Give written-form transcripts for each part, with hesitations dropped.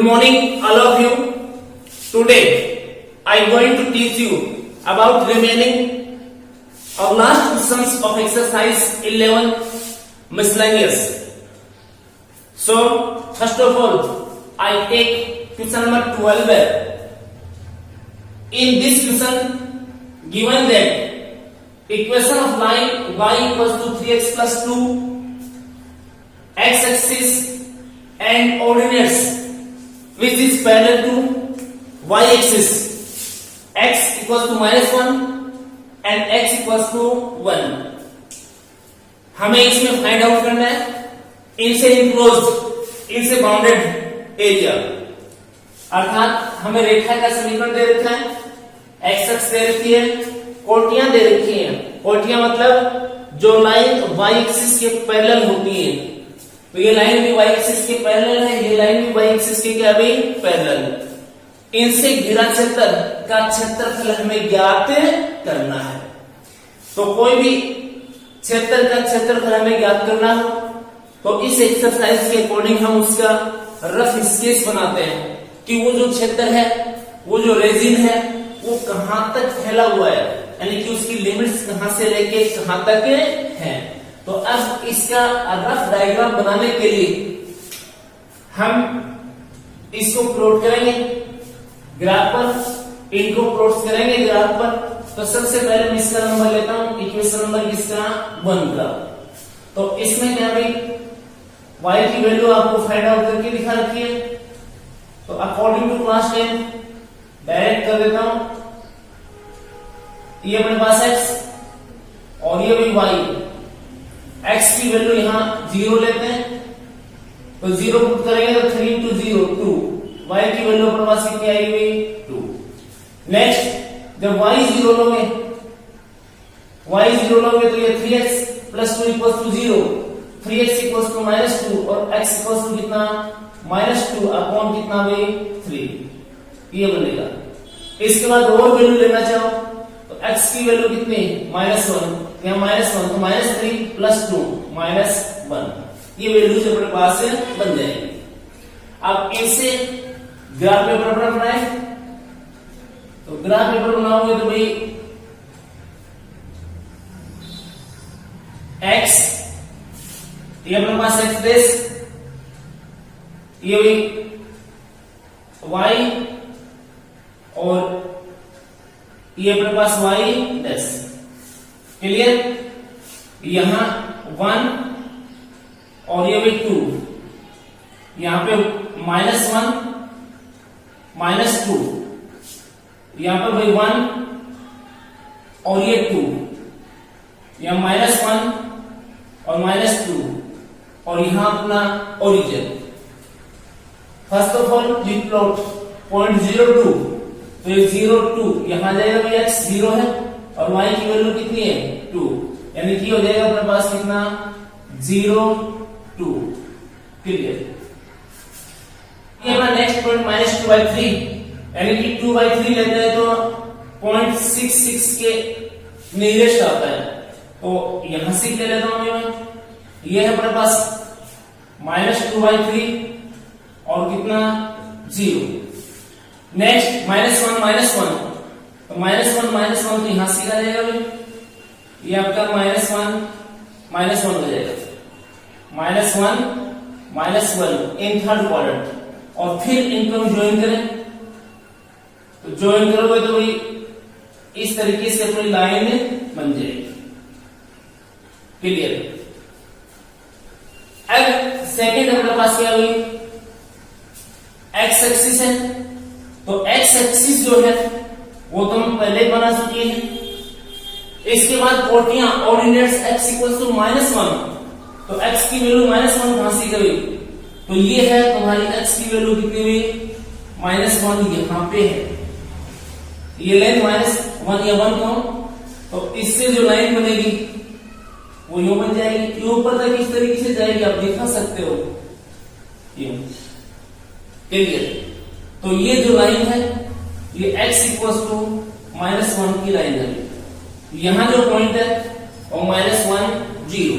Good morning, all of you. Today, I am going to teach you about remaining of last questions of exercise 11 miscellaneous. So, first of all, I take question number 12. In this question, given that equation of line y equals to 3x plus 2, x-axis and ordinates which is parallel to y-axis, x equals to -1 and x equals to 1. हमें इसमें find out करना है इनसे enclosed, इनसे bounded area, अर्थात हमें रेखा का समीकरण दे रखा है, एक्स एक्स दे रखी है, कोटियां दे रखी हैं। कोटियां मतलब जो लाइन वाई एक्सिस के पैरेलल होती है, तो ये लाइन भी वाई एक्सिस के पैरेलल है, ये लाइन भी वाई एक्सिस के क्या भी पैरेलल। इनसे घिरा क्षेत्र का क्षेत्रफल हमें ज्ञात करना है। तो कोई भी क्षेत्र का क्षेत्रफल हमें ज्ञात करना हो तो इस एक्सरसाइज के अकॉर्डिंग हम उसका रफ स्केच बनाते हैं कि वो जो क्षेत्र है, वो जो रीजन है, वो कहां तक फैला हुआ है, यानी कि उसकी लिमिट्स कहां से लेके कहां तक है। तो अब इसका रफ डायग्राम बनाने के लिए हम इसको प्लॉट करेंगे ग्राफ पर, इनको प्लॉट करेंगे ग्राफ पर। तो सबसे पहले मैं इसका नंबर लेता हूं, इक्वेशन नंबर किसका 1 का। तो इसमें क्या भाई y की वैल्यू आपको फाइंड आउट करके दिखा रखी है। तो अकॉर्डिंग टू क्लास 10 डायरेक्ट कर देता हूं, ये अपने पास x और ये भी y। x की वैल्यू यहां 0 लेते हैं, तो 0 पुट करेंगे तो 3 into 0 2। y की वैल्यू अपने पास कितनी आएगी 2। नेक्स्ट जब y 0 लोगे, तो ये 3x plus 2 equals to 0, 3x equals to -2 और x equals to कितना -2 अपॉन कितना भी 3, ये बनेगा। इसके बाद और वैल्यू लेना चाहो तो x की वैल्यू कितनी -1, यहाँ -1 तो -3 plus 2 -1, ये वैल्यूज अपने पास से बन जाएगी। अब इसे ग्राफ पेपर पर बनाए, तो ग्राफ पेपर बनाओगे तो भाई x, ये अपने पास x डैश, ये भी y और ये अपने पास y डैश। क्लियर? यहां 1 और ये भी 2, यहां पे -1 -2, यहां पर भाई 1 और ये 2, यहां -1 और -2 और यहां अपना origin. First of all we plot point 02, तो ये 0 2 यहां जाएगा भाई x 0 है और y की वैल्यू कितनी है 2, यानी कि हो जाएगा अपने पास कितना 0 2। क्लियर? ये हमारा नेक्स्ट पॉइंट -2/3, यानी कि 2/3 लेते हैं तो 0.66 के नियरेस्ट आता है। तो यहां से ले लेता हूं मैं, ये है अपने पास -2/3 और कितना 0। नेक्स्ट -1 तो -1 तो यहां से आ जाएगा भाई, ये आपका -1 हो जाएगा, -1 इन थर्ड क्वाड्रेंट। और फिर इनको हम ज्वाइन करें, तो ज्वाइन करोगे तो भाई इस तरीके से अपनी लाइन बन जाएगी। क्लियर? अब सेकंड हमारे पास क्या हुई, एक्स एक्सिस है, तो एक्स एक्सिस जो है वो तो हम पहले बना चुके हैं। इसके बाद कोटियां ऑर्डिनेट्स x इक्वल्स टू -1, तो x की वैल्यू -1 कहां से गई, तो ये है तुम्हारी x की वैल्यू कितनी हुई -1 यहां पे है, ये लाइन -1 या 1 हो, तो इससे जो लाइन बनेगी वो यूं बन जाएगी, ये ऊपर तक इस तरीके से जाएगी, आप दिखा सकते हो यूं। क्लियर? तो ये जो लाइन है ये x इक्वल्स टू -1 की लाइन है, यहां जो पॉइंट है वो -1 0।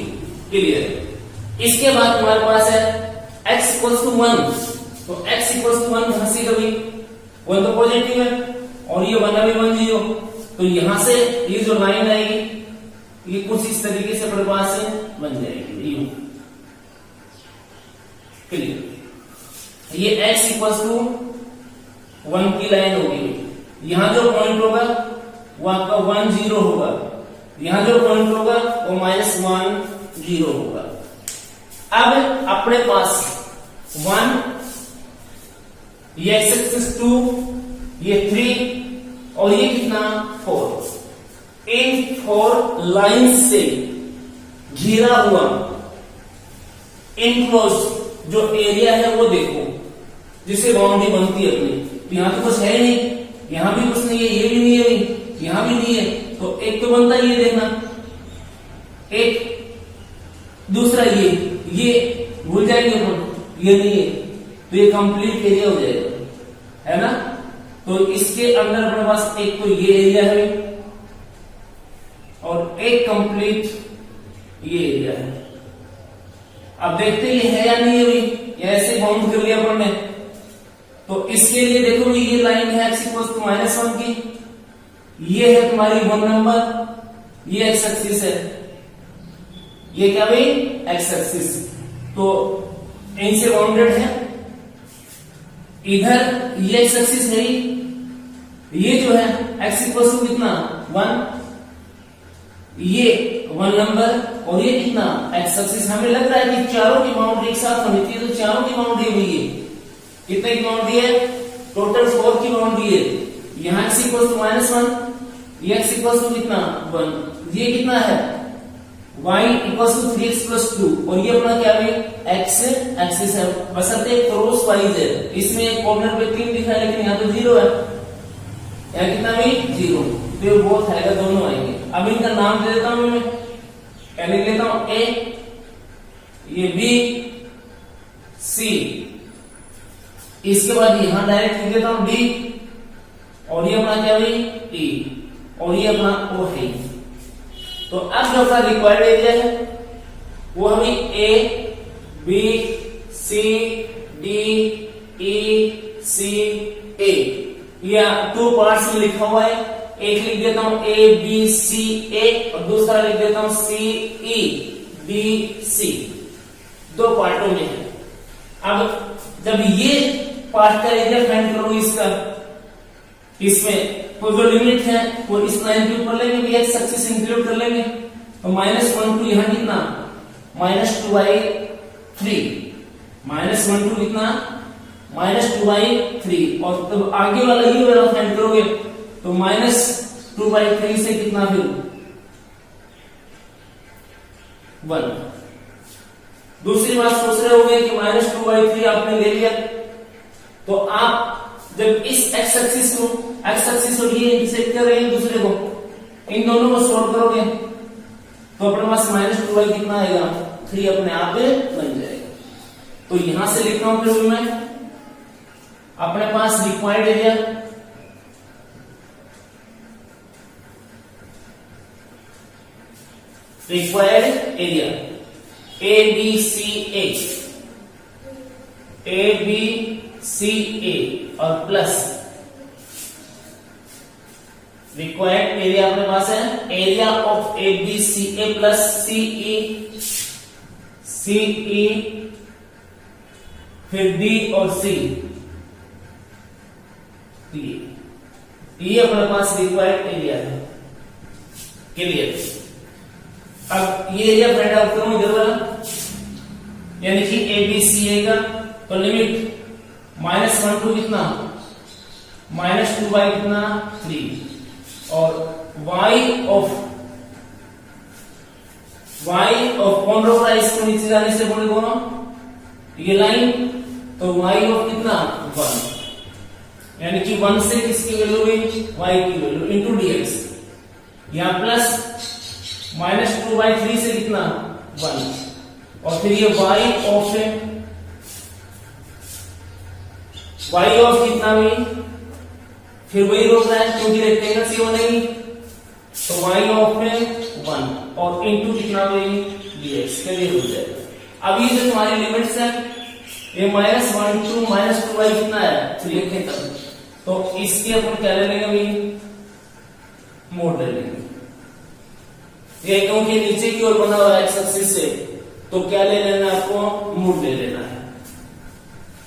क्लियर? इसके बाद तुम्हारे पास है x इक्वल्स टू 1, तो x इक्वल टू 1 यहां से कभी 1 तो पॉजिटिव है और ये 1 अभी 1 0, तो यहां से ये जो लाइन आएगी ये कुछ इस तरीके से अपने पास बन जाएगी यू। क्लियर। ये x इक्वल टू 1 की लाइन होगी, यहां जो पॉइंट होगा वो आपका 1 0 होगा, यहां जो पॉइंट होगा वो -1 0 होगा। अब अपने पास 1, ये x एक्सिस 2, ये 3 और ये कितना 4, इन 4 लाइन से घिरा हुआ इनक्लोज जो एरिया है वो देखो, जिसे बाउंड्री बनती है अपनी। तो यहां तो कुछ है नहीं, यहां भी कुछ नहीं है, ये भी नहीं है, यहां भी नहीं है, तो एक तो बनता है ये देखना, एक दूसरा ये भूल जाएंगे हम, ये नहीं है, तो ये कंप्लीट एरिया हो जाएगा, है ना। तो इसके अंदर अपने पास एक तो ये एरिया है और एक कंप्लीट ये एरिया है। अब देखते हैं ये है या नहीं है भाई, ऐसे बाउंड कर लिया अपन ने। तो इसके लिए देखो भाई ये लाइन है x इक्वल टू -1 की, ये है तुम्हारी 1 नंबर, ये एक्स एक्सिस है, ये क्या भाई एक्स एक्सिस, तो इनसे बाउंडेड है। इधर ये एक्स एक्सिस है, ये जो है x इक्वल टू कितना 1, ये 1 नंबर और ये कितना एक्स एक्सिस। हमें लग रहा है कि चारों की बाउंड्री एक साथ होनी चाहिए, तो चारों की बाउंड्री हुई है, कितने की बाउंड्री है टोटल 4 की बाउंड्री है। यहां x इक्वल टू -1, ये x इक्वल टू कितना 1, ये कितना है y इक्वल टू 3x+2 और ये अपना क्या है x एक्सिस है, बशर्ते क्रॉस वाइज है। इसमें एक कॉर्नर पे 3 दिखा है लेकिन यहाँ तो 0 है, यहाँ कितना भी 0, तो ये बोथ आएगा, दोनों आएंगे। अब इनका नाम दे देता हूं मैं, क्या लिख लेता हूं a, ये b, c, इसके बाद यहां डायरेक्ट लिख देता हूं d और ये अपना क्या भाई e और ये अपना o है। तो अब जो अपना रिक्वायर्ड एरिया है वो हमें a, b, c, d, e, c, a, या 2 पार्ट्स में लिखा हुआ है। एक लिख देता हूं a, b, c, a और दूसरा लिख देता हूं c, e, b, c, 2 पार्टों में है। अब जब ये पार्ट का एरिया फाइंड करो इसका, इसमें तो जो लिमिट है वो इस लाइन के ऊपर लेंगे, भी एक्स एक्सिस इंक्लूड कर लेंगे, तो -1 टू यहां कितना -2/3, -1 टू कितना -2/3 और तब आगे वाला ये वाला फाइंड करोगे तो -2/3 से कितना फिर 1। दूसरी बात सोच रहे होंगे कि -2/3 आपने ले लिया, तो आप जब इस x एक्सिस और ये इंटरसेक्ट कर रहे हैं दूसरे को, इन दोनों को सॉल्व करोगे तो अपने पास -2 कितना आएगा 3 अपने आप बन जाएगा। तो यहां से लिख रहा हूं फिर मैं अपने पास required area A B C A और प्लस रिक्वायर्ड एरिया अपने पास है area of A B C A plus C E फिर D और C, ये अपने पास रिक्वायर्ड एरिया है। क्लियर। अब ये एरिया फाइंड आउट करूं इधर वाला, यानी कि ABCA का, तो लिमिट -1 टू कितना -2 बाई कितना 3 और y ऑफ कौन रोक रहा है इसको नीचे जाने से बोले दोनों ये लाइन, तो y ऑफ कितना 1, यानी कि 1 से किसकी वैल्यू हुई y की वैल्यू इंटू dx, यहां प्लस -2/3 से कितना 1 और फिर ये y ऑफ कितना भी फिर वही रोक रहा है क्योंकि रेक्टेंगल से बनेगी, तो y ऑफ में 1 और इंटू कितना भी dx के लिए हो जाएगा। अब ये जो तुम्हारी लिमिट्स है ये -1 टू -2y कितना है 3 लिखे तब, तो इसके अपन क्या ले लेंगे भाई, मोड ले लेंगे। ये क्योंकि नीचे की ओर बना हुआ है एक्स एक्सिस से, तो क्या ले लेना है आपको, मोड ले लेना है।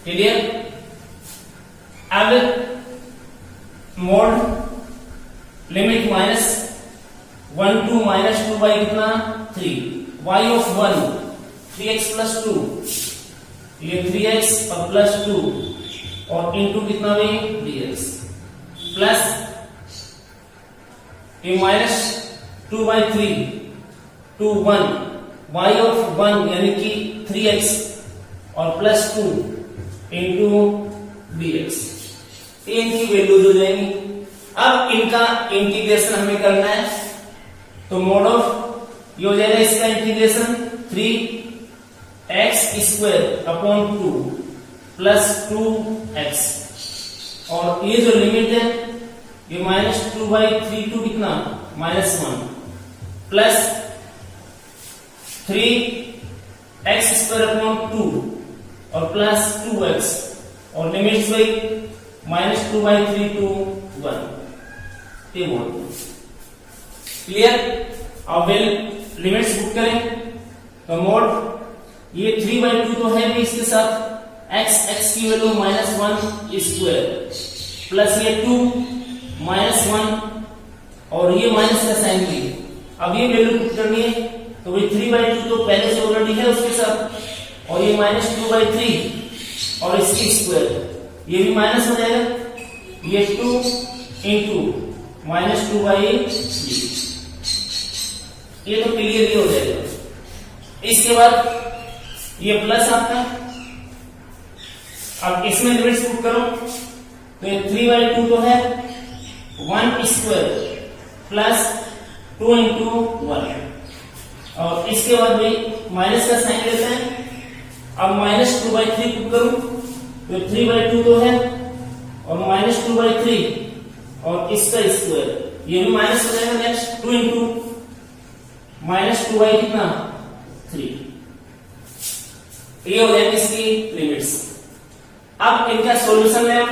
क्लियर। अब मोड लिमिट -1 टू -2y कितना 3, y ऑफ 1 3x प्लस 2, ये 3x और प्लस 2 और इंटू कितना भी dx प्लस ये -2/3 टू 1 y ऑफ 1 यानी कि 3x और प्लस 2 इंटू dx, इनकी वैल्यूज हो जाएंगी। अब इनका इंटीग्रेशन हमें करना है, तो मोड ऑफ ये हो जाएगा इसका integration 3x square upon 2 plus 2x, और ये जो लिमिट है ये -2/3 टू कितना -1 प्लस 3x स्क्वायर अपॉन 2 और प्लस 2x, और लिमिट्स वही -2/3 टू 1, ये मोड। क्लियर। अब लिमिट्स पुट करें, तो मोड ये 3/2 तो है भी इसके साथ, x की वैल्यू -1 स्क्वायर प्लस ये 2 -1 और ये माइनस का साइन भी। अब ये वैल्यू पुट करनी है, तो भाई 3/2 तो पहले से ऑलरेडी है उसके साथ, और ये -2/3 और इसकी स्क्वायर, ये भी माइनस हो जाएगा, ये 2 इंटू -2/3, ये तो क्लियर ही हो जाएगा। इसके बाद ये प्लस आपका, अब इसमें लिमिट्स पुट करो, तो ये 3/2 तो है 1 स्क्वायर प्लस 2 इंटू 1, और इसके बाद भाई माइनस का साइन लेते हैं। अब -2/3 पुट करूं, तो 3/2 तो है और -2/3 और इसका स्क्वायर, ये भी माइनस हो जाएगा। नेक्स्ट 2 इंटू -2/3, ये हो जाएगी इसकी लिमिट्स। अब इनका सॉल्यूशन है,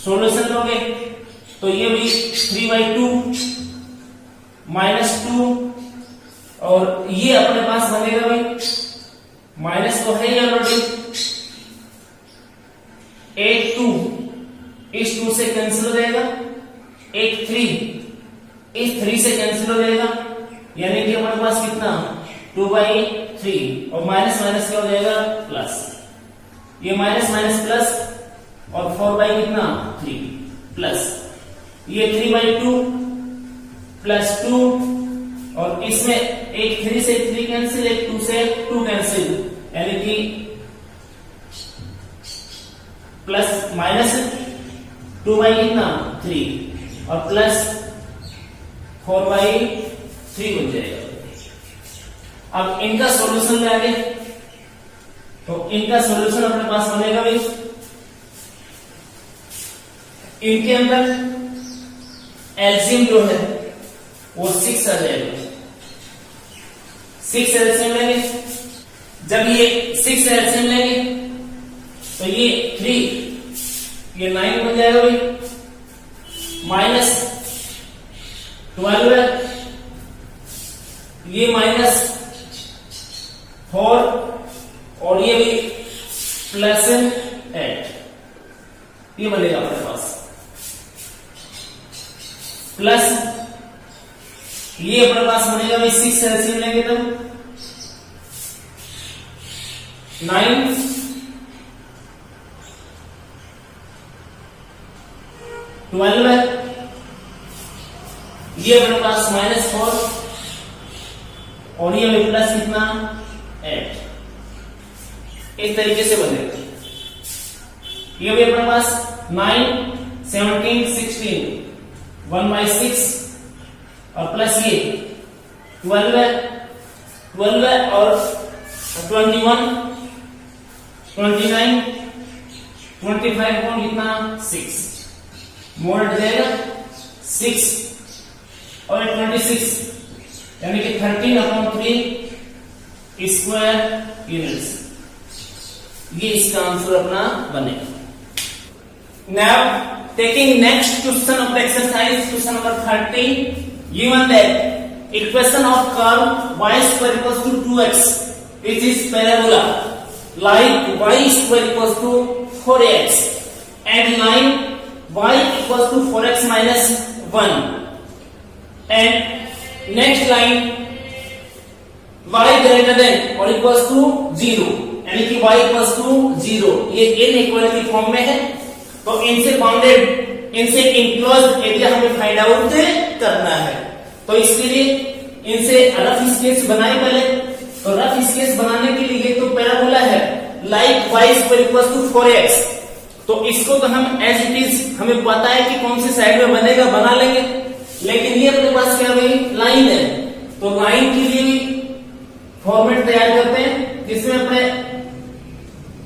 सॉल्यूशन लोगे तो ये भी 3/2 -2, और ये अपने पास बनेगा भाई माइनस तो है ही ऑलरेडी, 8 2 इस 2 से कैंसिल हो जाएगा, 8 3 इस 3 से कैंसिल हो जाएगा, यानी कि हमारे पास कितना 2/3, और माइनस माइनस क्या हो जाएगा प्लस, ये माइनस माइनस प्लस, और 4/3 प्लस ये 3/2 प्लस 2, और इसमें एक 3 से 3 कैंसिल, एक 2 से 2 कैंसिल, यानी कि प्लस माइनस 2/3 और प्लस 4/3 बन जाएगा। अब इनका सॉल्यूशन में आगे, तो इनका सॉल्यूशन अपने पास बनेगा भाई, इनके अंदर एलसीएम जो है वो 6 आ जाएगा, 6 एलसीएम लेंगे। जब ये 6 एलसीएम लेंगे तो ये 3 ये 9 बन जाएगा भाई, माइनस 12 है, ये माइनस 4 और ये भी प्लस 8, ये बनेगा अपने पास, प्लस ये अपने पास बनेगा भाई 6 एलसीएम लेंगे तब 9 12 है, ये अपने पास -4 और ये भी प्लस कितना 8, इस तरीके से बनेगा। ये भी अपने पास 9 17 16 1/6 और प्लस ये 12 है, 12 है और 21 29 25 कौन कितना 6, मोड हट जाएगा 6 और 26, यानी कि 13/3 स्क्वायर यूनिट्स, ये इसका आंसर अपना बनेगा। Now taking next question of exercise question number 13, given that equation of curve y square equals to 2x which is parabola like y square equals to 4x and line y equals to 4x minus 1 and next line y greater than or equals to 0 यानी कि y equals to 0 ये inequality form में है। तो इनसे bounded इनसे enclosed area हमें find out करना है। तो इसके लिए इनसे रफ स्केच बनाए पहले। तो रफ स्केच बनाने के लिए तो पैराबोला है like y square equals to 4x। तो इसको तो हम एज इट इज हमें पता है कि कौन सी साइड में बनेगा, बना लेंगे। लेकिन ये अपने पास क्या भाई लाइन है, तो लाइन के लिए भी फॉर्मेट तैयार करते हैं जिसमें अपने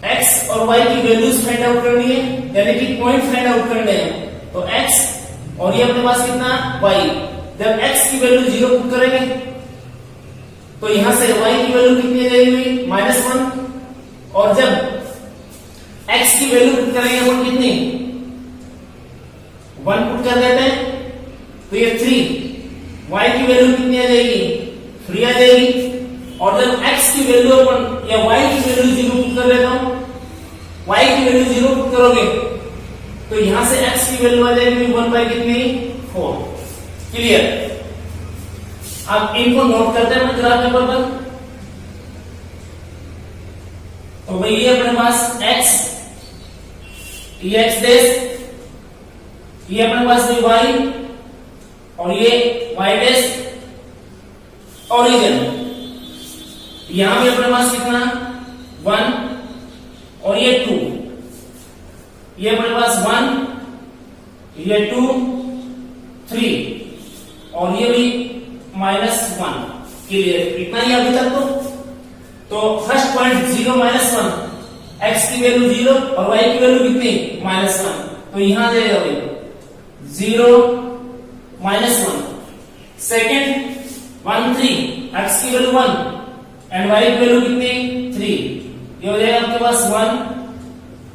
x और y की वैल्यूज फाइंड आउट करनी है, यानी कि पॉइंट फाइंड आउट करने हैं। तो x और ये अपने पास कितना y, जब x की वैल्यू 0 पुट करेंगे तो यहां से y की वैल्यू कितनी आ जाएगी -1, और जब x की वैल्यू पुट करेंगे अपन कितनी 1 पुट कर देते हैं तो ये 3, y की वैल्यू कितनी आ जाएगी 3 आ जाएगी। और जब x की वैल्यू अपन या y की वैल्यू 0 पुट कर लेता हूं, y की वैल्यू 0 पुट करोगे तो यहां से x की वैल्यू आ जाएगी 1 बाय कितनी 4। क्लियर। अब इनको नोट करते हैं ग्राफ पेपर पर। तो भाई ये अपने पास x, ये x डैश, ये अपने पास y और ये y डैश, ओरिजिन यहां भी अपने पास कितना 1 और ये 2, ये अपने पास 1, ये 2, 3 और ये भी -1। क्लियर, इतना ही अभी तक। तो फर्स्ट पॉइंट 0 -1, x की वैल्यू 0 और y की वैल्यू कितनी -1, तो यहां जाएगा भाई 0 -1। सेकेंड 1 3, x की वैल्यू 1 एंड y की वैल्यू कितनी 3, ये हो जाएगा आपके पास 1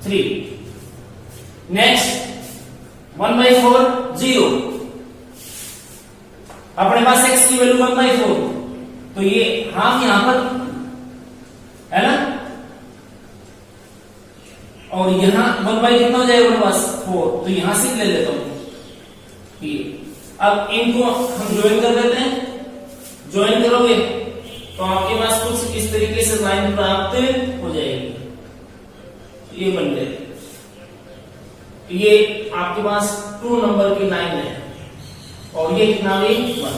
3। नेक्स्ट 1/4 0, अपने पास x की वैल्यू 1/4, तो ये हाफ यहां पर है ना, और यहां 1 कितना हो जाएगा अपने पास 4, तो यहां से ले लेता हूं ये। अब इनको हम ज्वाइन कर देते हैं। ज्वाइन करोगे तो आपके पास कुछ इस तरीके से लाइन प्राप्त हो जाएगी। ये बन गए, ये आपके पास 2 नंबर की लाइन है और ये कितना भी 1,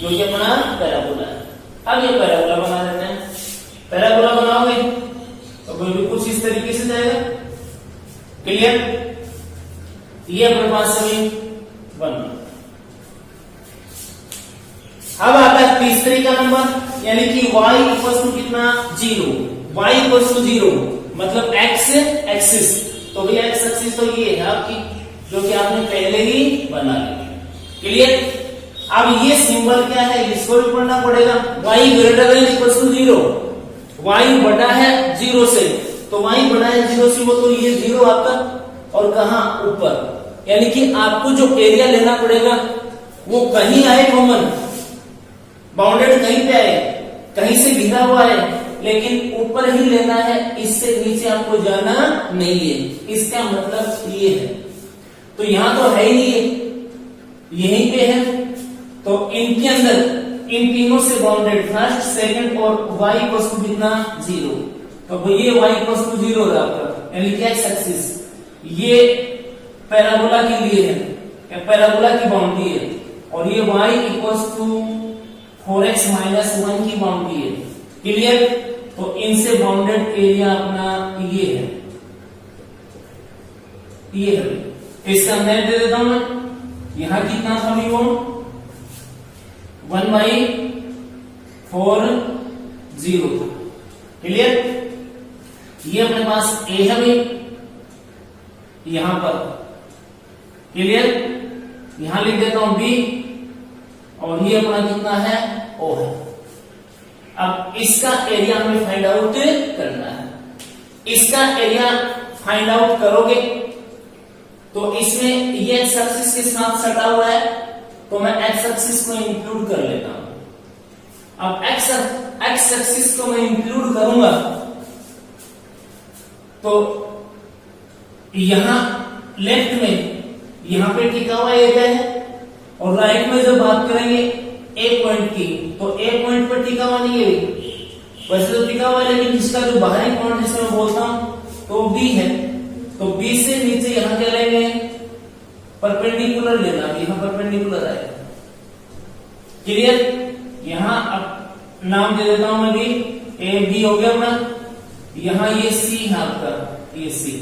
जो कि अपना पैराबोला है। अब ये पैराबोला बना देते हैं। पैराबोला बनाओगे तो कोई भी कुछ इस तरीके से जाएगा। क्लियर। ये अपने पास सभी 1। अब आता है तीसरे का नंबर, यानी कि y इक्वल्स टू कितना 0, y इक्वल्स टू 0 मतलब x एक्सिस। तो भैया x एक्सिस तो ये है आपकी, जो कि आपने पहले ही बना ली। क्लियर। अब ये सिंबल क्या है इसको भी पढ़ना पड़ेगा। y greater than equals to 0, y बड़ा है 0 से, तो y बड़ा है 0 से, वो तो ये 0 आपका और कहां ऊपर, यानी कि आपको जो एरिया लेना पड़ेगा वो कहीं आए कॉमन, बाउंडेड कहीं पे आए, कहीं से घिरा हुआ है, लेकिन ऊपर ही लेना है, इससे नीचे आपको जाना नहीं है। इसका मतलब ये है। तो यहां तो है ही नहीं है, यहीं पे है, तो इनके अंदर इन तीनों से बाउंडेड फर्स्ट सेकंड और y इक्वल्स टू कितना 0, तो ये y इक्वल्स टू 0 होगा आपका, यानी कि x एक्सिस। ये पैराबोला के लिए है, या पैराबोला की बाउंड्री है, और ये y equals to 4x minus 1 की बाउंड्री है। क्लियर। तो इनसे बाउंडेड एरिया अपना ये है, ये है। इसका मैं दे देता हूं मैं, यहां कितना था भी वो 1/4 0 था। क्लियर। ये अपने पास a है भाई यहां पर। क्लियर। यहां लिख देता हूं b और ये अपना कितना है o है। अब इसका एरिया हमें फाइंड आउट करना है। इसका एरिया फाइंड आउट करोगे तो इसमें ये एक्स एक्सिस के साथ सटा हुआ है, तो मैं एक्स एक्सिस को इंक्लूड कर लेता हूं। अब एक्स एक्सिस को मैं इंक्लूड करूंगा तो यहां लेफ्ट में यहां पे टिका हुआ एरिया है, और राइट में जब बात करेंगे ए पॉइंट की तो ए पॉइंट पर टिका हुआ नहीं है, वैसे तो टिका हुआ है लेकिन इसका जो बाहरी पॉइंट जिसमें मैं बोलता हूं तो बी है, तो बी से नीचे यहां क्या लेंगे, परपेंडिकुलर लेना, यहां परपेंडिकुलर आएगा। क्लियर? यहां अब नाम दे देता हूं मैं भी, ए बी हो गया अपना, यहां ये सी है आपका, ये सी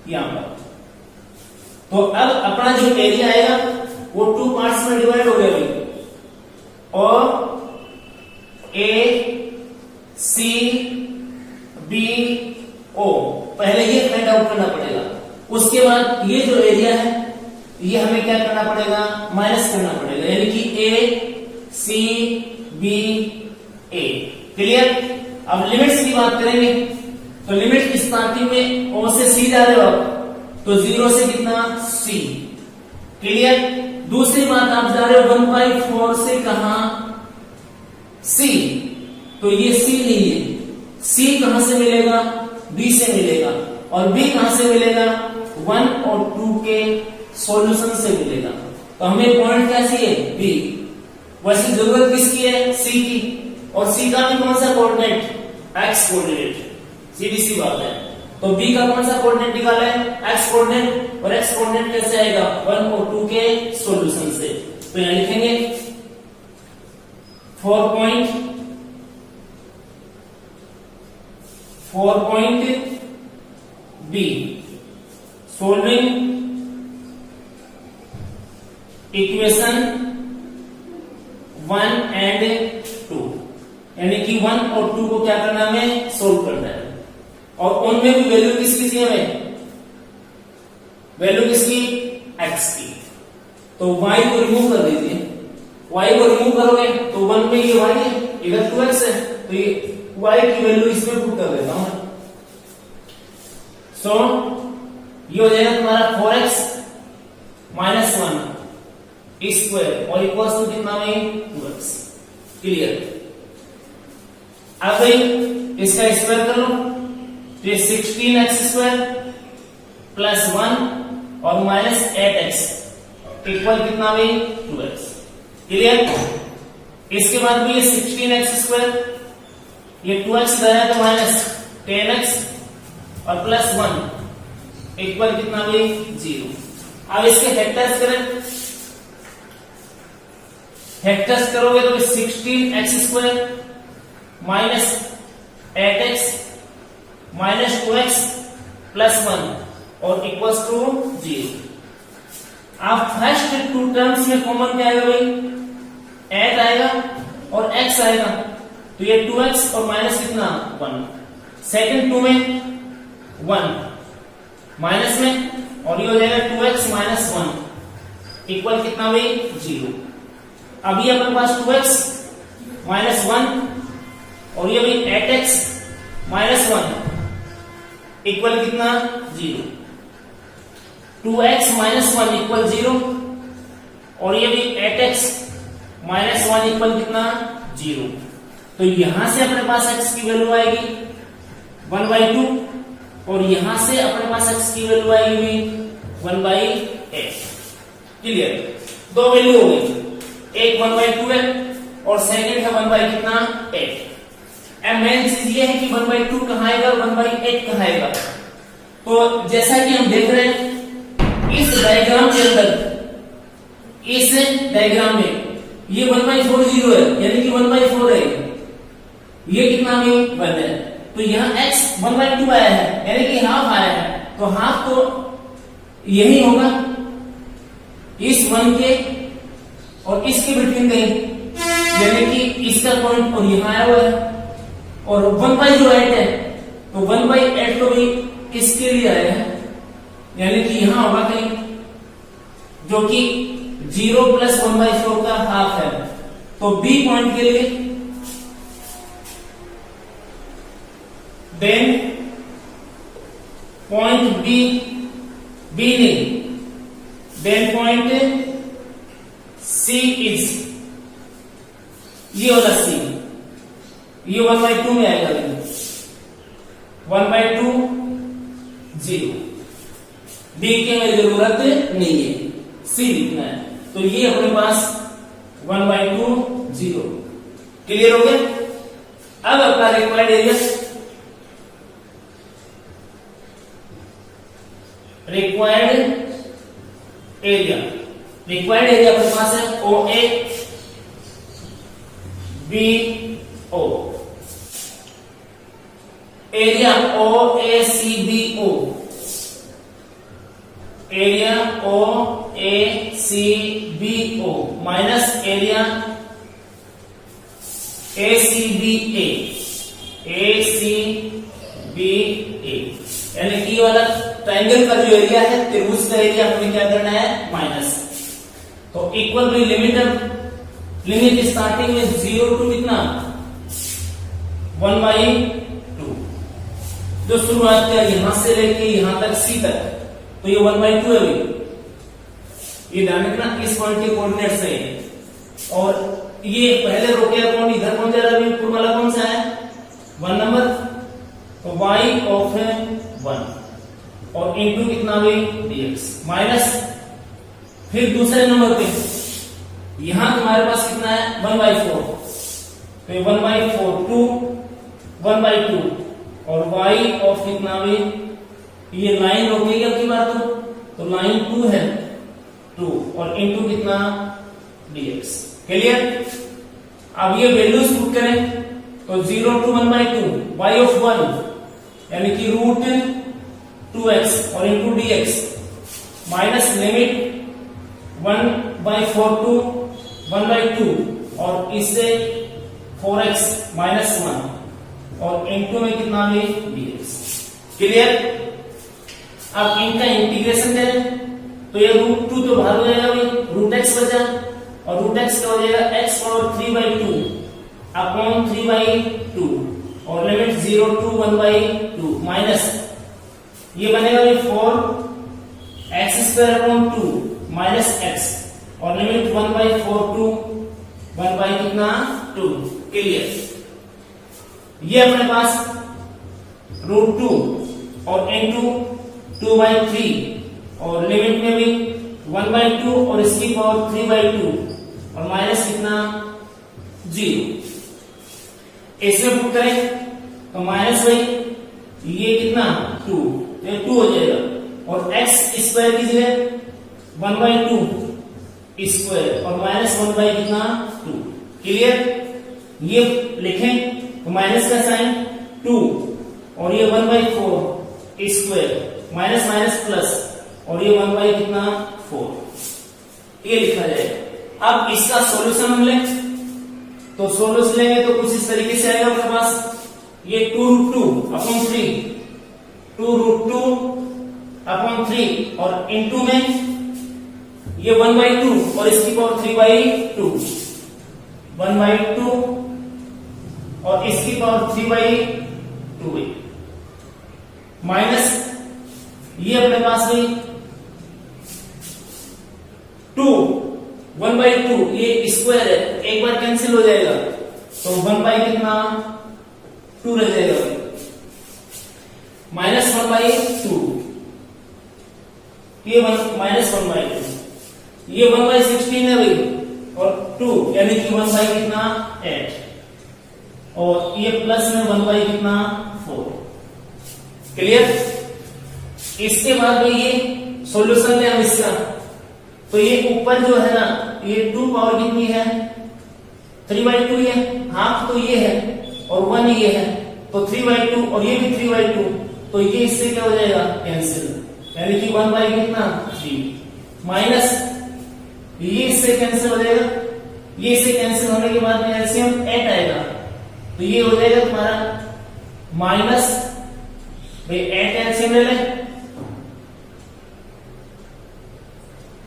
यहां पर। तो अब अपना जो एरिया आएगा वो 2 पार्ट्स में डिवाइड हो गया भाई, और ए सी बी ओ पहले ये फाइंड आउट करना पड़ेगा। उसके बाद ये जो एरिया है ये हमें क्या करना पड़ेगा, माइनस करना पड़ेगा, यानी कि ए सी बी ए। क्लियर? अब लिमिट्स की बात करेंगे तो लिमिट स्टार्टिंग में ओ से सी जा रहे हो आप, तो 0 से कितना, सी। क्लियर? दूसरी बात आप जा रहे हो 1/4 से कहां, सी, तो ये सी नहीं है, सी कहां से मिलेगा, बी से मिलेगा, और बी कहां से मिलेगा, 1 और 2 के सॉल्यूशन से मिलेगा। तो हमें पॉइंट क्या चाहिए, बी। वैसे जरूरत किसकी है, सी की, और सी का भी कौन सा कोऑर्डिनेट, एक्स कोऑर्डिनेट, सीधी सी बात है। तो बी का कौन सा कोऑर्डिनेट निकाला है, एक्स कोऑर्डिनेट, और एक्स कोऑर्डिनेट कैसे आएगा, 1 और 2 के सॉल्यूशन से। तो यहां लिखेंगे 4 point B, solving equation 1 and 2, यानी कि 1 और 2 को क्या करना है, हमें सोल्व करना है। और उनमें भी वैल्यू किसकी चाहिए हमें, वैल्यू किसकी, x की। तो y को रिमूव कर दीजिए, y को रिमूव करोगे तो 1 में ये y है, इधर 2x है, तो ये y की वैल्यू इसमें पुट कर देता हूं। सो ये हो जाएगा तुम्हारा 4x माइनस 1 स्क्वायर और इक्वल टू कितना में 2x। क्लियर? अब भाई इसका स्क्वायर कर लो, तो ये 16x स्क्वायर प्लस 1 और माइनस 8x इक्वल कितना में 2x। क्लियर? इसके बाद भी ये 16x स्क्वायर, ये 2x इधर है तो माइनस 10x और प्लस 1 इक्वल कितना में 0। अब इसके फैक्टर्स करें, फैक्टर्स करोगे तो 16x square minus 8x minus 2x plus 1 और इक्वल्स टू 0। आप फर्स्ट 2 टर्म्स में कॉमन क्या आएगा भाई, 8 आएगा और x आएगा, तो ये 2x और माइनस कितना 1। सेकंड 2 में 1 माइनस में, और ये हो जाएगा 2x माइनस 1 इक्वल कितना भाई 0। अभी अपने पास 2x माइनस 1 और ये भी 8x माइनस 1 इक्वल कितना 0। 2x माइनस 1 इक्वल 0 और ये भी 8x माइनस 1 इक्वल कितना 0। तो यहां से अपने पास x की वैल्यू आएगी 1/2 और यहां से अपने पास x की वैल्यू आएगी 1/8। क्लियर? दो वैल्यू हो गई, एक 1/2 है और सेकंड है 1/8। अब मेन चीज ये है कि 1/2 कहां आएगा, 1/8 कहां आएगा। तो जैसा कि हम देख रहे हैं इस डायग्राम के अंदर, इस डायग्राम में ये 1/4 0 है, यानी कि 1/4 है, ये कितना भी 1 है। तो यहाँ x 1/2 आया है, यानी कि हाफ आया है, तो हाफ तो यही होगा इस 1 के और इसके बिटवीन कहीं, यानी कि इसका पॉइंट और यहां आया हुआ है, और 1/8 है तो 1/8 तो भी किसके लिए आया है, यानी कि यहां होगा कहीं, जो कि 0 प्लस 1/4 का हाफ है। तो बी पॉइंट के लिए देन पॉइंट बी, बी नहीं, देन पॉइंट सी इज, ये वाला सी, ये 1/2 में आएगा, 1/2 0, डी की हमें जरूरत नहीं है, सी लिखना है, तो ये अपने पास 1/2 0। क्लियर हो गया? अब अपना रिक्वायर्ड एरिया, रिक्वायर्ड एरिया अपने पास है OA BO, area OACBO, area OACBO minus area ACBA, यानी कि वाला ट्रायंगल का जो एरिया है, त्रिभुज का एरिया हमें क्या करना है, माइनस। तो इक्वल टू लिमिट स्टार्टिंग में 0 टू कितना, 1/2, जो शुरुआत किया यहां से लेके यहां तक सी तक, तो ये 1/2 है भाई, ये ध्यान रखना, इस पॉइंट के कोऑर्डिनेट से है। और ये पहले रो के अकाउंट इधर कौन जा रहा है, वाला कौन सा है, 1 नंबर, तो y ऑफ 1 और इनटू कितना भी dx माइनस, फिर दूसरे नंबर पे यहां तुम्हारे पास कितना है, 1/4, तो 1/4 2 1/2 और y ऑफ कितना भी, ये लाइन रोकेगी अब की बात, तो लाइन 2 है 2 और इनटू कितना dx। क्लियर? अब ये वैल्यूज पुट करें तो 0 to 1/2 y ऑफ 1 यानी कि √2x और into dx minus limit 1/4 to 1/2 और इससे 4x माइनस 1 और इनटू में कितना भी dx। क्लियर? अब इनका इंटीग्रेशन करें तो ये √2 तो बाहर हो जाएगा भाई, √x बचा और √x का हो जाएगा x पावर 3/2 अपॉन 3/2 और लिमिट 0 to 1/2 माइनस ये बनेगा 4x² अपॉन 2 माइनस x और लिमिट 1/4 to 1/2। क्लियर? ये अपने पास √2 और इनटू 2/3 और लिमिट में भी 1/2 और इसकी पावर 3/2 और माइनस कितना 0। इसमें पुट करें तो माइनस भाई ये कितना 2, तो ये 2 हो जाएगा और x स्क्वायर की जगह 1/2 स्क्वायर और माइनस 1/2। क्लियर? ये लिखें तो माइनस का साइन 2 और ये 1/4 स्क्वायर माइनस माइनस प्लस और ये 1/4, ये लिखा जाएगा। अब इसका सॉल्यूशन हम लें तो सॉल्यूशन लेंगे तो कुछ इस तरीके से आएगा अपने पास, ये 2√2 अपॉन 3 2√2 अपॉन 3 और इनटू में ये 1/2 और इसकी पावर 3/2 1/2 और इसकी पावर 3/2 माइनस ये अपने पास भी 2 1/2 ये स्क्वायर है, एक बार कैंसिल हो जाएगा तो 1/कितना 2 रह जाएगा माइनस 1/2 ये माइनस 1/2 ये 1/16 है भाई और 2 यानी कि 1/कितना 8 और ये प्लस में 1/कितना 4। क्लियर? इसके बाद में ये सॉल्यूशन है हम इसका, तो ये ऊपर जो है ना ये 2 पावर कितनी है 3/2 है, हाफ तो ये है और 1 ये है तो 3/2 और ये भी 3/2 तो ये इससे क्या हो जाएगा कैंसिल, यानी कि 1/कितना 3 माइनस ये इससे कैंसिल हो जाएगा, ये इससे कैंसिल होने के बाद में एलसीएम 8 आएगा तो ये हो जाएगा तुम्हारा माइनस भाई 8 एलसीएम ले लें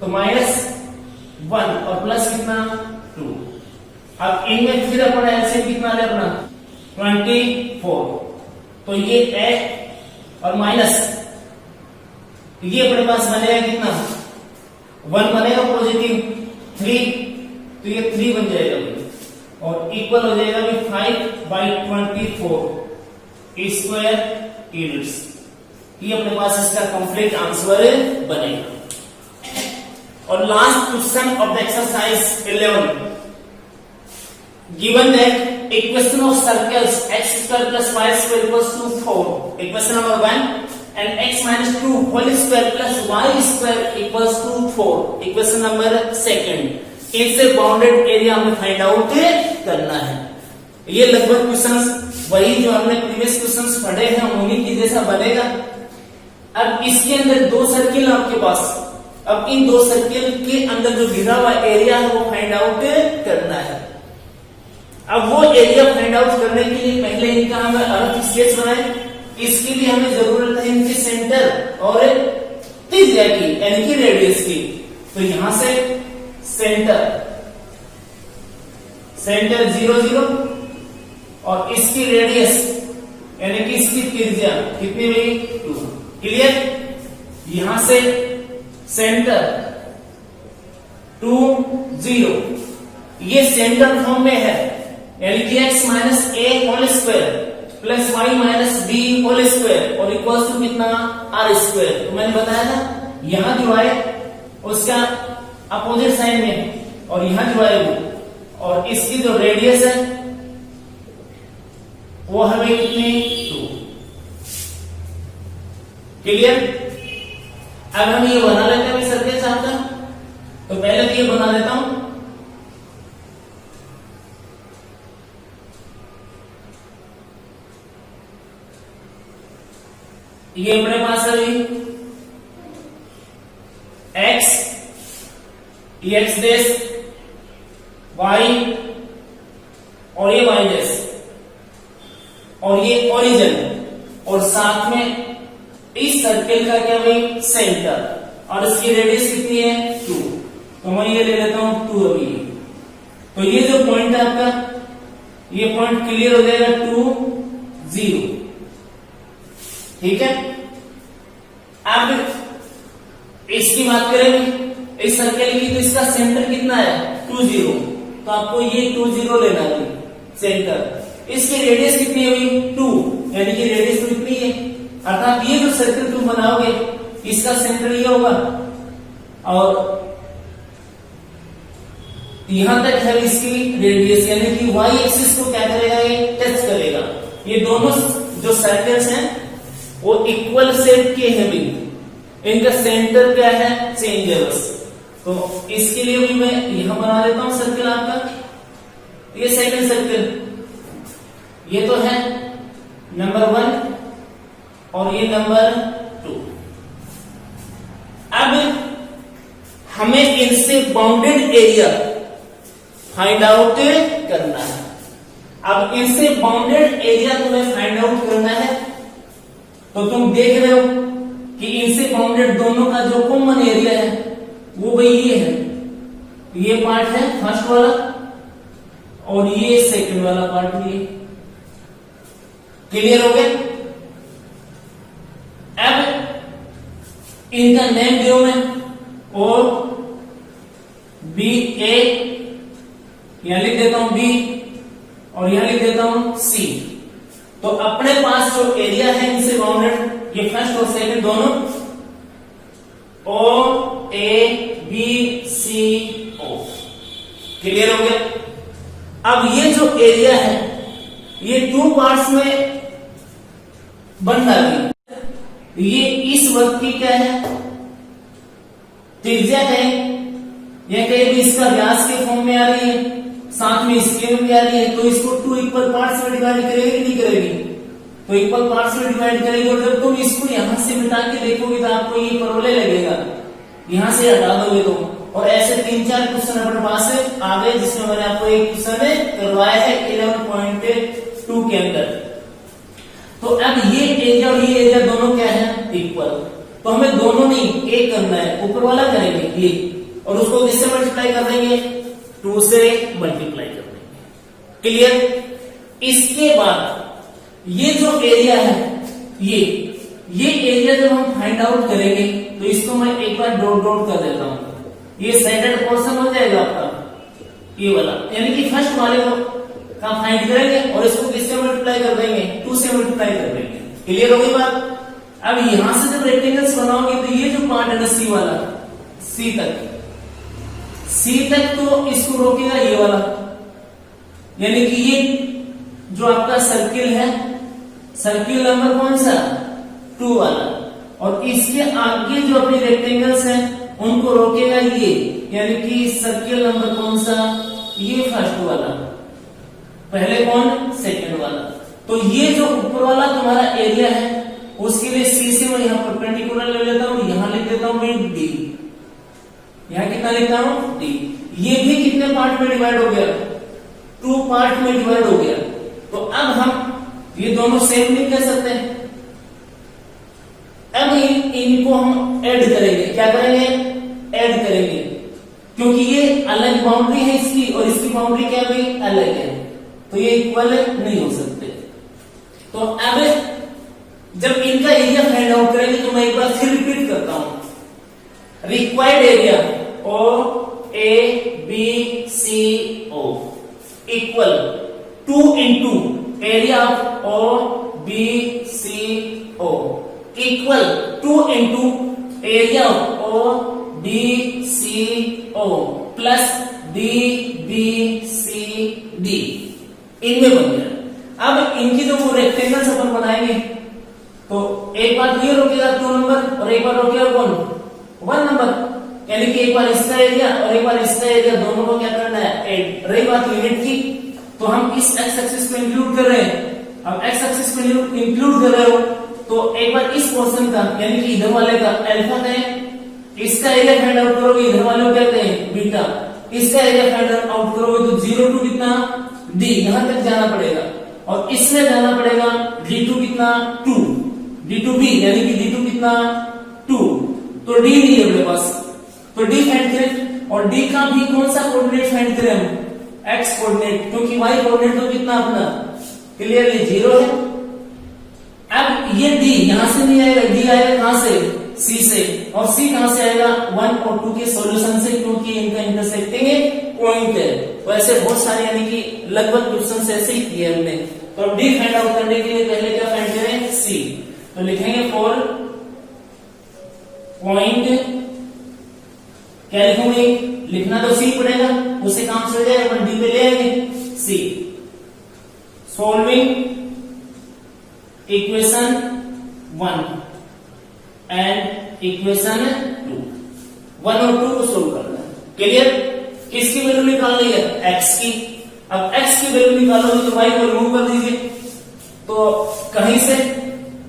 तो माइनस 1 और प्लस कितना 2। अब इनमें फिर अपना एलसीएम कितना ले अपना 24 तो ये 8 और माइनस ये अपने पास बनेगा कितना, 1 बनेगा पॉजिटिव, 3 तो ये 3 बन जाएगा और इक्वल हो जाएगा 5/24 स्क्वायर यूनिट्स। ये अपने पास इसका कंप्लीट आंसर बनेगा। और last question of the exercise 11, given that equation of circles x square plus y square equals to 4, equation number 1, and x minus 2 whole square plus y square equals to 4, equation number 2, इनसे bounded area हमें find out करना है। ये लगभग questions वही जो हमने previous questions पढ़े हैं उन्हीं की जैसा बनेगा। अब इसके अंदर 2 सर्किल आपके पास, अब इन 2 सर्किल के अंदर जो घिरा हुआ एरिया है वो फाइंड आउट करना है। अब वो एरिया फाइंड आउट करने के लिए पहले इनका हमें अर्थ स्केच बनाए। इसके लिए हमें जरूरत है इनके सेंटर और त्रिज्या की यानी कि रेडियस की। तो यहां से सेंटर 0 0 और इसकी रेडियस यानी कि इसकी त्रिज्या कितनी हुई 2। क्लियर? यहां से सेंटर 2 0 ये सेंटर फॉर्म में है यानी कि x minus a whole square plus y minus b whole square और इक्वल टू कितना r स्क्वायर। तो मैंने बताया था यहां जो है उसका अपोजिट साइन में और यहां जो है वो और इसकी जो रेडियस है वो हमें कितनी 2। क्लियर? अब हम ये बना लेते हैं सर्किल आपका। तो पहले तो ये बना देता हूं। ये अपने पास है x, ये x डैश, y और ये y डैश और ये ओरिजिन और साथ में इस सर्किल का क्या भाई सेंटर और इसकी रेडियस कितनी है 2। तो मैं ये ले लेता हूं 2 अभी। तो ये जो पॉइंट है आपका ये पॉइंट क्लियर हो जाएगा 2 0। ठीक है? अब इसकी बात करें इस सर्किल की तो इसका सेंटर कितना है 2 0। तो आपको ये 2 0 लेना है सेंटर। इसकी रेडियस कितनी हुई 2 यानी कि रेडियस तो कितनी है अर्थात ये जो सर्किल तुम बनाओगे इसका सेंटर ये होगा और यहां तक है इसकी रेडियस यानी कि y एक्सिस को क्या करेगा ये टच करेगा। ये दोनों जो सर्कल्स हैं वो इक्वल शेप के हैं भी, इनका सेंटर क्या है चेंज है बस। तो इसके लिए भी मैं यहां बना देता हूं सर्किल आपका। ये सेकंड सर्किल ये तो है नंबर 1 और ये नंबर 2। अब हमें इनसे बाउंडेड एरिया फाइंड आउट करना है। अब इनसे बाउंडेड एरिया तुम्हें फाइंड आउट करना है तो तुम देख रहे हो कि इनसे बाउंडेड दोनों का जो कॉमन एरिया है वो भाई ये है। ये पार्ट है फर्स्ट वाला और ये सेकंड वाला पार्ट ये। क्लियर हो गया? अब इनका नेम दियो मैं और बी ए यहां लिख देता हूं बी और यहां लिख देता हूं सी। तो अपने पास जो एरिया है इनसे बाउंडेड ये फर्स्ट और सेकंड दोनों ओ A B C O. Clear हो गया? अब ये जो एरिया है ये 2 पार्ट्स में बन रही। ये इस वर्ग की क्या है त्रिज्या है या कहीं भी इसका व्यास के फॉर्म में आ रही है साथ में इसके में भी आ रही है। तो इसको 2 इक्वल पार्ट्स में डिवाइड करेगी कि नहीं करेगी? तो इक्वल पार्ट्स में डिवाइड करेगी और जब तुम इसको यहां से मिटा के देखोगे तो आपको ये परवलय लगेगा। यहां से हटा दोगे तो और ऐसे 3-4 क्वेश्चन अपने पास आ गए जिसमें मैंने आपको एक क्वेश्चन करवाया है 11.2 के अंदर। तो अब ये एरिया और ये एरिया दोनों क्या है इक्वल। तो हमें दोनों नहीं एक करना है, ऊपर वाला करेंगे ये और उसको किससे मल्टीप्लाई कर देंगे 2 से मल्टीप्लाई कर देंगे। क्लियर? इसके बाद ये जो एरिया है ये एरिया जब हम फाइंड आउट करेंगे तो इसको मैं एक बार डॉट डॉट कर देता हूं। ये सेंटर्ड पोर्शन हो जाएगा आपका ये वाला, यानी कि फर्स्ट वाले को का फाइंड करेंगे और इसको किससे मल्टीप्लाई कर देंगे, 2 से मल्टीप्लाई कर देंगे। क्लियर हो गई बात। अब यहां से जब रेक्टेंगल्स बनाओगे तो ये जो पार्ट है ना सी वाला, सी तक तो इसको रोकेगा ये वाला, यानी कि ये जो आपका सर्किल है, सर्किल नंबर कौन सा 2 वाला, और इसके आगे जो अपने रेक्टेंगल्स हैं उनको रोकेगा ये, यानी कि सर्किल नंबर कौन सा, ये फर्स्ट वाला, पहले कौन सेकंड वाला। तो ये जो ऊपर वाला तुम्हारा एरिया है उसके लिए सी से मैं यहां परपेंडिकुलर ले लेता हूं, यहां लिख देता हूं मैं डी, यहां कितना लिखता हूं डी। ये भी कितने पार्ट में डिवाइड हो गया, 2 पार्ट में डिवाइड हो गया। तो अब हम ये दोनों सेम नहीं कह सकते, अब इनको हम ऐड करेंगे, क्या करेंगे, ऐड करेंगे, क्योंकि ये अलग बाउंड्री है इसकी और इसकी बाउंड्री क्या भी अलग है, तो ये इक्वल नहीं हो सकते। तो अब जब इनका एरिया फाइंड आउट करेंगे तो मैं एक बार फिर रिपीट करता हूं, required area O A B C O equal 2 into area of O B C O equal 2 into area of O D C O plus D B C D, इनमें बन गया। अब इनकी जो वो रेक्टेंगल्स अपन बनाएंगे तो एक बार ये रोकेगा 2 नंबर और एक बार रोकेगा कौन 1 नंबर, यानी कि एक बार इसका एरिया और एक बार इसका एरिया, दोनों को क्या करना है ऐड। रही बात यूनिट की, तो हम इस एक्स एक्सिस को इंक्लूड कर रहे हैं। अब एक्स एक्सिस को इंक्लूड कर रहे हो तो एक बार इस पोर्शन का, यानी कि इधर वाले का अल्फा कहें, इसका एरिया फाइंड आउट करोगे, इधर वाले को क्या कहें बीटा, इसका एरिया फाइंड आउट करोगे तो 0 to कितना डी, यहां तक जाना पड़ेगा, और इसमें जाना पड़ेगा d2 कितना 2, d2 b, यानी कि d2 कितना 2, तो d नहीं है अपने पास, तो d फाइंड करें, और d का भी कौन सा कोऑर्डिनेट फाइंड करें हम, x कोऑर्डिनेट, क्योंकि y कोऑर्डिनेट तो कितना अपना क्लियरली 0 है। अब ये d यहां से नहीं आएगा, d आएगा कहां से, c से, और c कहां से आएगा 1 और 2 के सॉल्यूशन से, क्योंकि इनका इंटरसेक्टिंग पॉइंट है। तो ऐसे बहुत सारे, यानी कि लगभग क्वेश्चन ऐसे ही किए हमने। तो अब d फाइंड आउट करने के लिए पहले क्या फाइंड करें, c, तो लिखेंगे फॉर पॉइंट, क्या लिखूंगे, लिखना तो c पड़ेगा, उसे काम से हो जाएगा, अपन d पे ले आएंगे c, solving equation 1 and equation 2, 1 और 2 को सोल्व करना है। क्लियर, किसकी वैल्यू निकालनी है, x की। अब x की वैल्यू निकालोगे तो y को रिमूव कर दीजिए, तो कहीं से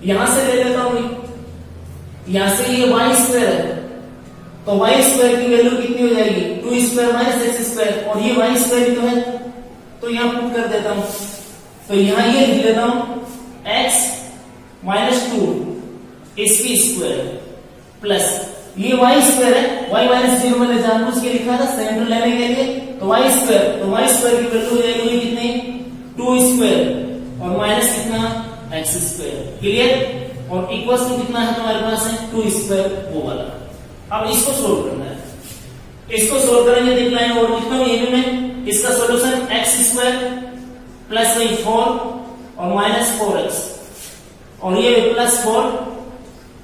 यहां से ले लेता हूं, यहां से ये y स्क्वायर है, तो y स्क्वायर की वैल्यू कितनी हो जाएगी 2 स्क्वायर माइनस x स्क्वायर, और ये y स्क्वायर तो है, तो यहां पुट कर देता हूं, तो यहां ये लिख लेता हूं x माइनस 2 इसकी स्क्वायर प्लस ये y स्क्वायर है, y माइनस 0 मैंने जानबूझ के लिखा था सेंटर लेने के लिए, तो y स्क्वायर, तो y स्क्वायर की वैल्यू हो जाएगी कितनी 2 स्क्वायर और माइनस कितना x स्क्वायर। क्लियर, और इक्वल्स टू कितना है तुम्हारे पास है 2 स्क्वायर वो वाला। अब इसको सोल्व करना है, इसको सोल्व करेंगे तो लाइन और लिखता हूं ये में, इसका सॉल्यूशन x स्क्वायर प्लस 4 और माइनस 4x, और ये प्लस 4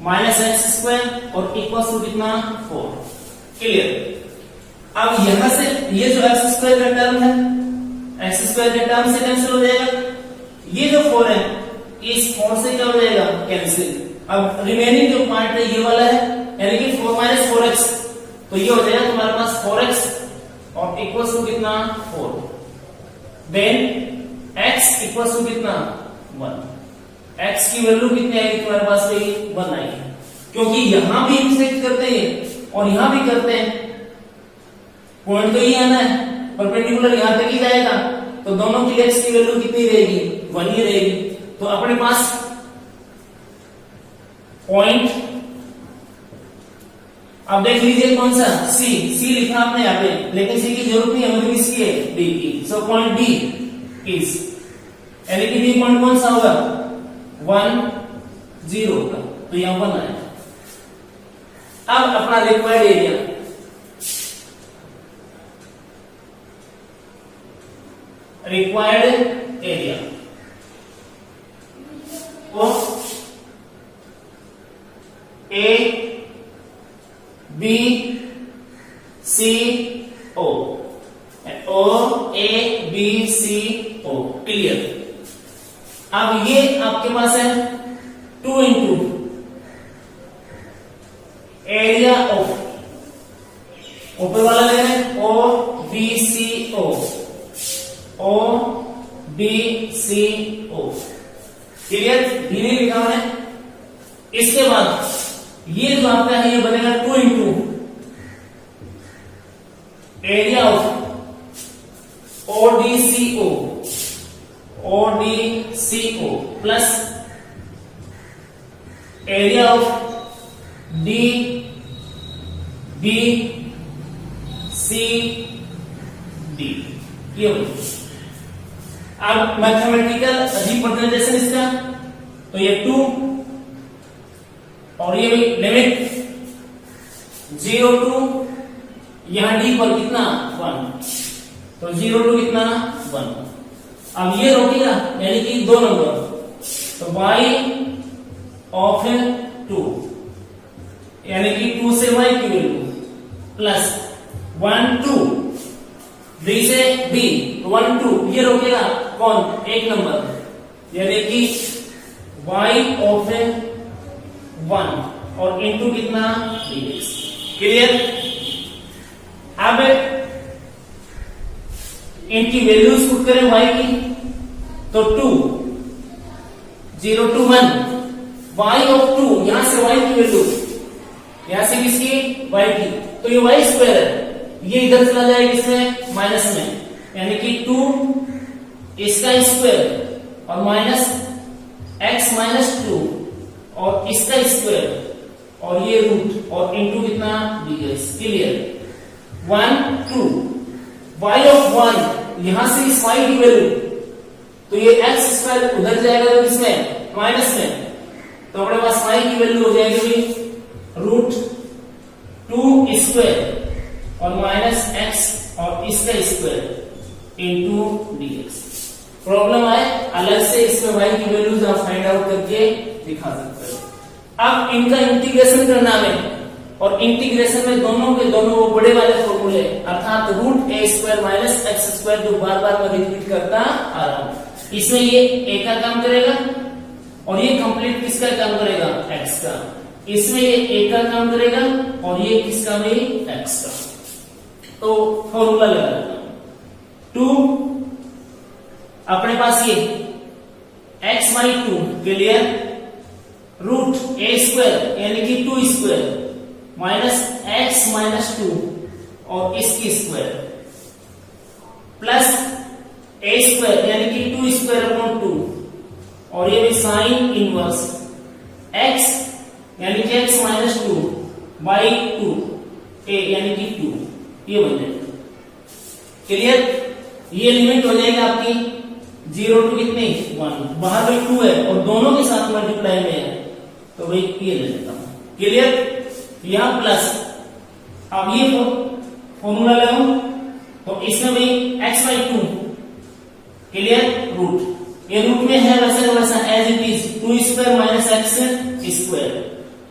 माइनस एक्स स्क्वायर और इक्वल टू कितना 4। क्लियर, अब यहां से ये जो एक्स स्क्वायर का टर्म है, एक्स स्क्वायर के टर्म से कैंसिल हो जाएगा, ये जो 4 है इस 4 से क्या हो जाएगा कैंसिल। अब रिमेनिंग जो पार्ट है ये वाला है, यानी कि 4 माइनस 4x, तो ये हो जाएगा तुम्हारे पास 4x और इक्वल टू कितना 4, देन x इक्वल टू कितना 1, x की वैल्यू कितनी आएगी तुम्हारे पास 1 आएगी, क्योंकि यहां भी इंटरसेक्ट करते हैं और यहां भी करते हैं, पॉइंट तो ही आना है, परपेंडिकुलर यहां तक ही जाएगा, तो दोनों की x की वैल्यू कितनी रहेगी 1 ही रहेगी। तो अपने पास पॉइंट, अब देख लीजिए कौन सा C लिखा आपने यहाँ पे, लेकिन C की जरूरत नहीं, हमें किसकी है D की। सो पॉइंट D इज, यानी कि D पॉइंट कौन सा होगा 1 0 का, तो यहां 1 आएगा। अब अपना required area, O A B C O, O-A-B-C-O, clear. अब ये आपके पास है 2 इंटू एरिया ऑफ, ऊपर वाला ले रहे हैं O-B-C-O, O-B-C-O, क्लियर। धीरे लिखा है। इसके बाद ये जो आपका है ये बनेगा 2 into area of ODCO, ODCO plus area of DBCD, ये हो। अब मैथमेटिकल रिप्रेजेंटेशन इसका, तो ये 2 और ये लिमिट 0 टू यहां डी पर कितना 1, तो 0 टू कितना 1। अब ये रोकेगा यानी कि 2 नंबर, तो y ऑफ 2 यानी कि 2 से y की वैल्यू प्लस 1 2 b से b 1 2, ये रोकेगा कौन 1 नंबर, यानी कि y ऑफ 1 और इनटू कितना dx, क्लियर। अब इनकी वैल्यूज पुट करें y की, तो 2 0 टू 1 y ऑफ 2, यहां से y की वैल्यू, यहां से किसकी y की, तो ये y स्क्वायर है, ये इधर चला जाएगा इसमें माइनस में, यानी कि 2 इसका स्क्वायर और माइनस x माइनस 2 और इसका स्क्वायर और ये रूट और इनटू कितना dx, क्लियर। 1 2 y ऑफ 1, यहां से इस y की वैल्यू, तो ये x स्क्वायर उधर जाएगा तो इसमें माइनस में, तो अपने पास y की वैल्यू हो जाएगी रूट 2 स्क्वायर और माइनस x और इसका स्क्वायर इनटू dx। प्रॉब्लम आए अलग से इसमें y की वैल्यूज आप फाइंड आउट करके दिखा सकते हो। अब इनका इंटीग्रेशन करना है, और इंटीग्रेशन में दोनों के दोनों वो बड़े वाले फॉर्मूले, अर्थात root a square minus x square जो बार बार मैं रिपीट करता आ रहा हूं, इसमें ये a का काम करेगा और ये कंप्लीट किसका काम करेगा x का, इसमें ये a का काम करेगा और ये किसका भी x का। तो फॉर्मूला लगा लेता हूं, 2 अपने पास ये x by 2 clear, root a square यानी कि 2 स्क्वायर माइनस x माइनस 2 और इसकी स्क्वायर प्लस a स्क्वायर यानी कि 2 स्क्वायर अपॉन 2 और ये भी साइन इनवर्स x यानी कि x माइनस 2 बाई 2 a यानी कि 2, ये बन जाएगा, क्लियर। ये लिमिट हो जाएगी आपकी 0 टू कितनी 1, बाहर भी 2 है और दोनों के साथ मल्टीप्लाई में है, तो भाई ये ले लेता हूं, क्लियर। यहां प्लस, अब ये फॉर्मूला लगाऊं तो इसमें भी x बाई 2 क्लियर, रूट ये रूट में है वैसे वैसा as it is 2 square minus x square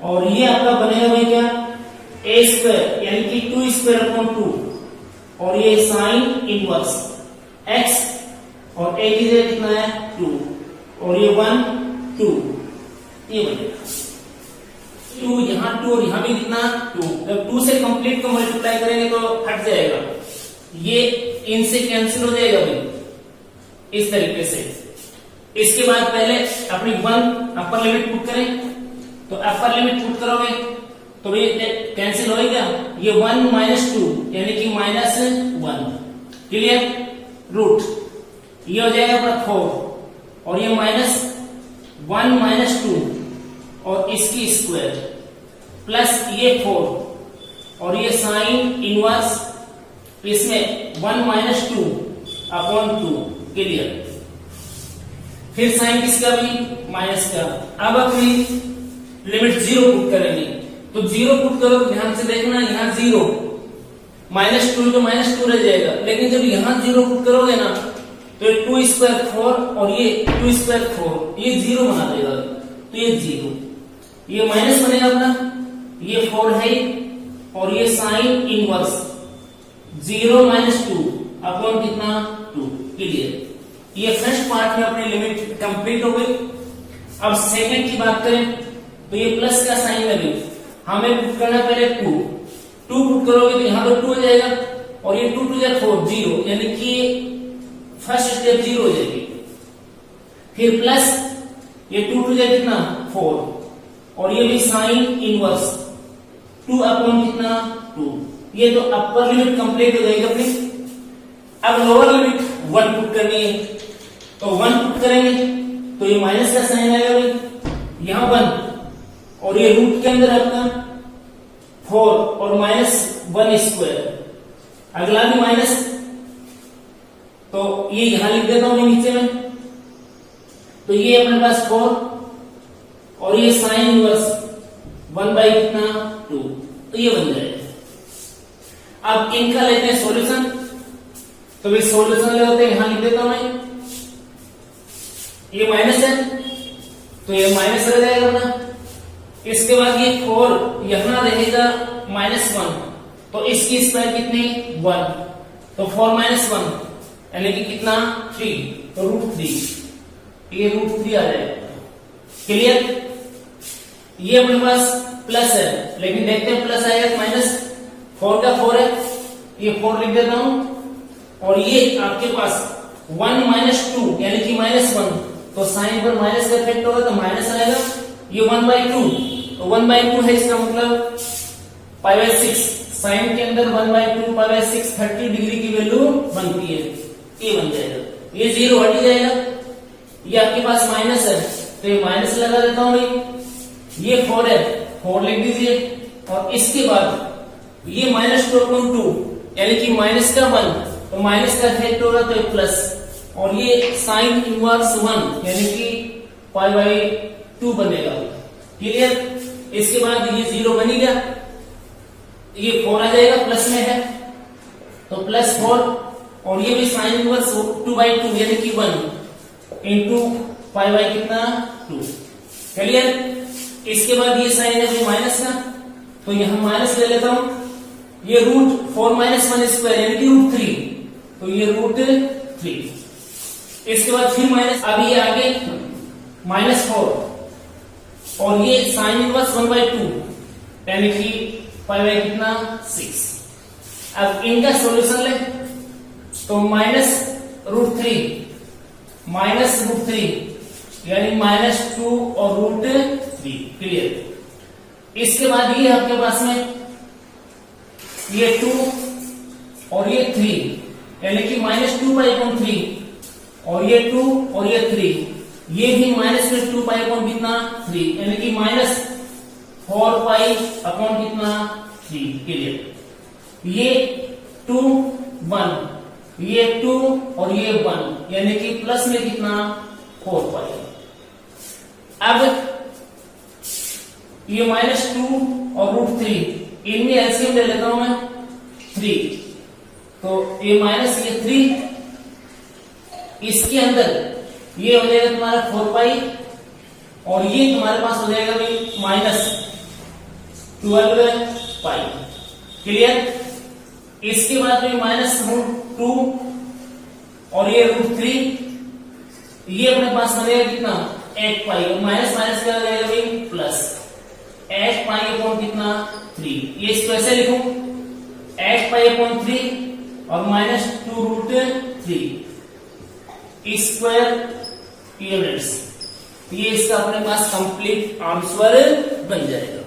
और ये आपका बनेगा भाई क्या a स्क्वायर यानी कि 2 स्क्वायर अपॉन 2 और ये साइन इनवर्स x और a की जगह कितना है 2 और ये 1 2, ये बनेगा 2 यहां 2 और यहां भी कितना 2, जब 2 से कंप्लीट को मल्टीप्लाई करेंगे तो हट जाएगा, ये इनसे कैंसिल हो जाएगा भाई इस तरीके से। इसके बाद पहले अपनी 1 अपर लिमिट पुट करें, तो अपर लिमिट पुट करोगे तो ये कैंसिल होएगा, ये 1 माइनस 2 यानी कि माइनस 1, क्लियर, रूट ये हो जाएगा अपना 4 और ये माइनस 1 माइनस 2 और इसकी स्क्वायर प्लस ये 4 और ये साइन इनवर्स इसमें 1 माइनस 2 अपॉन 2, क्लियर। फिर साइन किसका भी माइनस का। अब अपनी लिमिट 0 पुट करेंगे तो 0 पुट करो तो ध्यान से देखना, यहाँ 0 -2 तो -2 रह जाएगा, लेकिन जब यहाँ 0 पुट करोगे ना तो 2 स्क्वायर 4 और ये 2 स्क्वायर 4 ये 0 बना देगा, तो ये 0, ये माइनस बनेगा अपना, ये 4 है और ये साइन इनवर्स 0 - 2 अपॉन कितना 2। क्लियर, ये फर्स्ट पार्ट में अपनी लिमिट कंप्लीट हो गई। अब सेकंड की बात करें तो ये प्लस का साइन लगे, हमें पुट करना पहले 2 पुट करोगे तो यहाँ पर 2 हो जाएगा और ये 2 2 4 0, यानी कि फर्स्ट स्टेप 0 हो जाएगी। फिर प्लस ये 2 2 कितना 4 और ये भी साइन इनवर्स 2 अपॉन कितना 2। ये तो अपर लिमिट कंप्लीट हो जाएगी अपनी। अब लोअर लिमिट 1 पुट करनी है, तो 1 पुट करेंगे तो ये माइनस का साइन आएगा भाई, यहाँ 1 और ये रूट के अंदर आपका 4 और -1 स्क्वायर, अगला भी माइनस, तो ये यहां लिख देता हूं नीचे में, तो ये अपने पास 4 और ये साइन इनवर्स 1/2, तो ये बन जाएगा। अब इनका लेते हैं सॉल्यूशन, तो भाई सॉल्यूशन ले होते हैं, यहां लिख देता हूं मैं, ये माइनस है तो ये माइनस रह जाएगा अपना। इसके बाद ये 4 यहां रहेगा -1, तो इसकी स्क्वायर कितनी 1, तो 4 - 1 यानी कि कितना 3, तो √3, ये √3 आ जाएगा। क्लियर, ये अपने पास प्लस है, लेकिन देखते हैं प्लस आएगा -4 का 4 है, ये 4 लिख देता हूं और ये आपके पास 1 - 2 यानी कि -1, तो साइन पर माइनस का इफेक्ट होगा तो माइनस आएगा, ये 1/2, तो 1/2 है, इसका मतलब π/6, साइन के अंदर 1/2 π/6 30 डिग्री की वैल्यू बनती है, ये बन जाएगा, ये 0 हट जाएगा। ये आपके पास माइनस है तो ये माइनस लगा देता हूं भाई, ये 4 है 4 लिख दीजिए और इसके बाद ये -2/2 यानी कि माइनस का 1, तो माइनस का इफेक्ट होगा तो प्लस, और ये साइन इनवर्स 1 यानी कि π/2 बनेगा। क्लियर, इसके बाद ये 0 बन गया, ये 4 आ जाएगा, प्लस में है तो +4 और ये भी साइन इनवर्स 2/2 यानी कि 1 इंटू कितना 2। क्लियर, इसके बाद ये साइन है माइनस का, तो यहां माइनस ले लेता हूं, ये √4 - 1 स्क्वायर यानी कि √3, तो ये √3। इसके बाद फिर माइनस, अब ये आगे -4 और ये साइन इनवर्स 1/2 यानी कि कितना 6। अब इनका सॉल्यूशन ले तो -√3 यानी -2 और √3। क्लियर, इसके बाद ये आपके पास में ये 2 और ये 3 यानी कि -2π/3 और ये 2 और ये 3, ये भी -2π/ कितना 3 यानी कि -4π/ कितना 3। क्लियर, ये 2 1, ये 2 और ये 1 यानी कि प्लस में कितना 4π। अब ये -2 और √3 इनमें एलसीएम ले लेता हूं मैं 3, तो ये माइनस ये 3, इसके अंदर ये हो जाएगा तुम्हारा 4π और ये तुम्हारे पास हो जाएगा भाई -12π। क्लियर, इसके बाद में -√2 और ये √3, ये अपने पास बनेगा कितना 8π और माइनस माइनस क्या हो जाएगा भाई प्लस 8π/ कितना 3। ये इसको ऐसे लिखूं 8π/3 और -2√3 स्क्वायर यूनिट्स। ये इसका अपने पास कंप्लीट आंसर बन जाएगा।